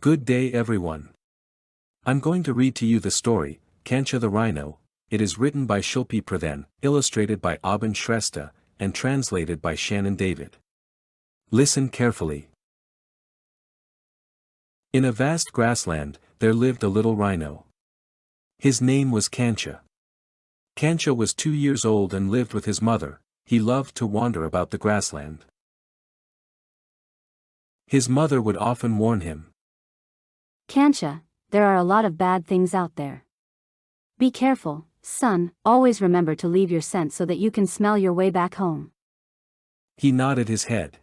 Good day everyone. I'm going to read to you the story, Kanchha the Rhino. It is written by Shilpi Pradhan, illustrated by Abin Shrestha, and translated by Shannon David. Listen carefully. In a vast grassland, there lived a little rhino. His name was Kanchha. Kanchha was 2 years old and lived with his mother. He loved to wander about the grassland. His mother would often warn him. Kanchha, there are a lot of bad things out there. Be careful, son, always remember to leave your scent so that you can smell your way back home. He nodded his head.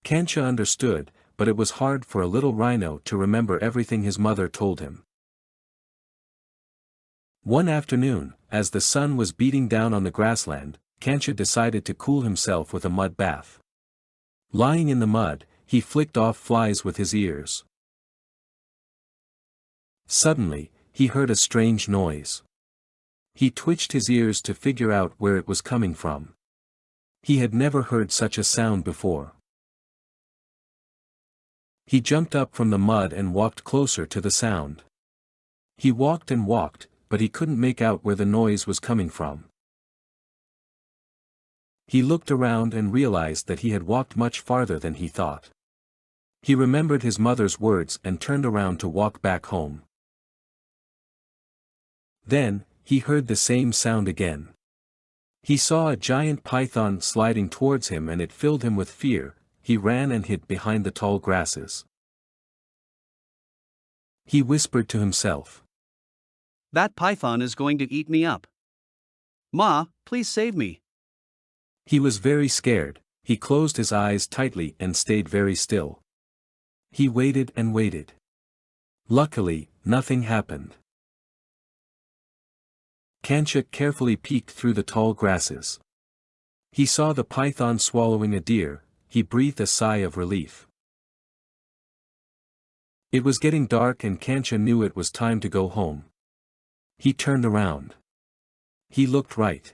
Kanchha understood, but it was hard for a little rhino to remember everything his mother told him. One afternoon, as the sun was beating down on the grassland, Kanchha decided to cool himself with a mud bath. Lying in the mud, he flicked off flies with his ears. Suddenly, he heard a strange noise. He twitched his ears to figure out where it was coming from. He had never heard such a sound before. He jumped up from the mud and walked closer to the sound. He walked and walked, but he couldn't make out where the noise was coming from. He looked around and realized that he had walked much farther than he thought. He remembered his mother's words and turned around to walk back home. Then, he heard the same sound again. He saw a giant python sliding towards him and it filled him with fear. He ran and hid behind the tall grasses. He whispered to himself. That python is going to eat me up. Ma, please save me. He was very scared. He closed his eyes tightly and stayed very still. He waited and waited. Luckily, nothing happened. Kanchha carefully peeked through the tall grasses. He saw the python swallowing a deer. He breathed a sigh of relief. It was getting dark and Kanchha knew it was time to go home. He turned around. He looked right.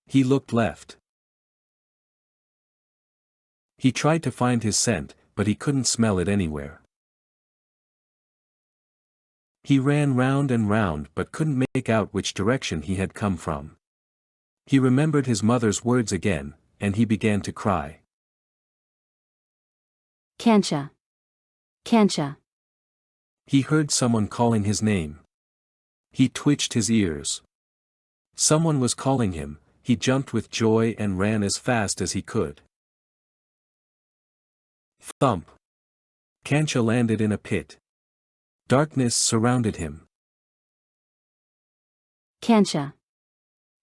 He looked left. He tried to find his scent, but he couldn't smell it anywhere. He ran round and round but couldn't make out which direction he had come from. He remembered his mother's words again, and he began to cry. Kanchha. Kanchha. He heard someone calling his name. He twitched his ears. Someone was calling him. He jumped with joy and ran as fast as he could. Thump! Kanchha landed in a pit. Darkness surrounded him. Kanchha.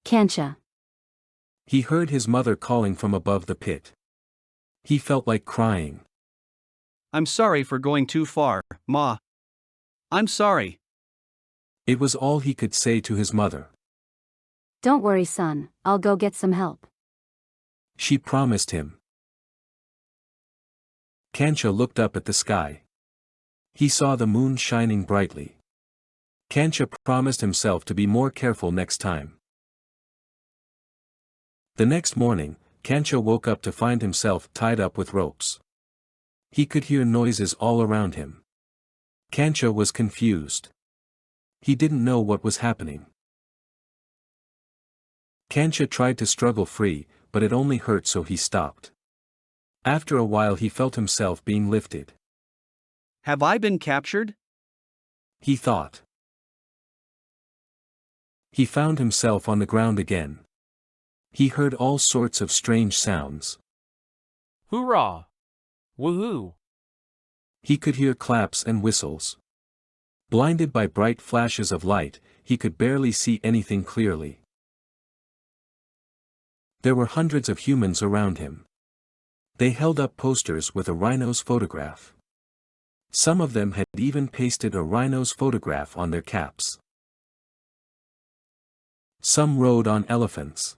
Kanchha. He heard his mother calling from above the pit. He felt like crying. I'm sorry for going too far, Ma. I'm sorry. It was all he could say to his mother. Don't worry, son, I'll go get some help. She promised him. Kanchha looked up at the sky. He saw the moon shining brightly. Kanchha promised himself to be more careful next time. The next morning, Kanchha woke up to find himself tied up with ropes. He could hear noises all around him. Kanchha was confused. He didn't know what was happening. Kanchha tried to struggle free, but it only hurt, so he stopped. After a while he felt himself being lifted. Have I been captured? He thought. He found himself on the ground again. He heard all sorts of strange sounds. Hoorah! Woohoo! He could hear claps and whistles. Blinded by bright flashes of light, he could barely see anything clearly. There were hundreds of humans around him. They held up posters with a rhino's photograph. Some of them had even pasted a rhino's photograph on their caps. Some rode on elephants.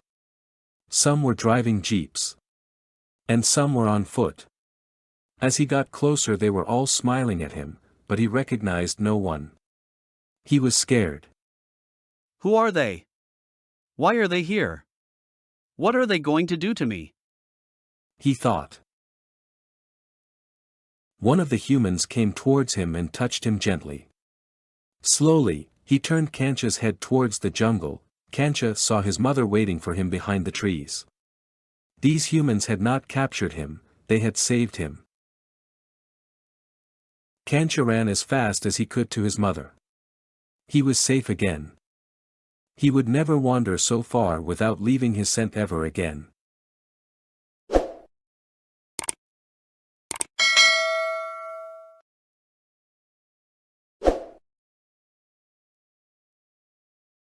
Some were driving jeeps. And some were on foot. As he got closer they were all smiling at him, but he recognized no one. He was scared. Who are they? Why are they here? What are they going to do to me? He thought. One of the humans came towards him and touched him gently. Slowly, he turned Kanchha's head towards the jungle. Kanchha saw his mother waiting for him behind the trees. These humans had not captured him, they had saved him. Kanchha ran as fast as he could to his mother. He was safe again. He would never wander so far without leaving his scent ever again.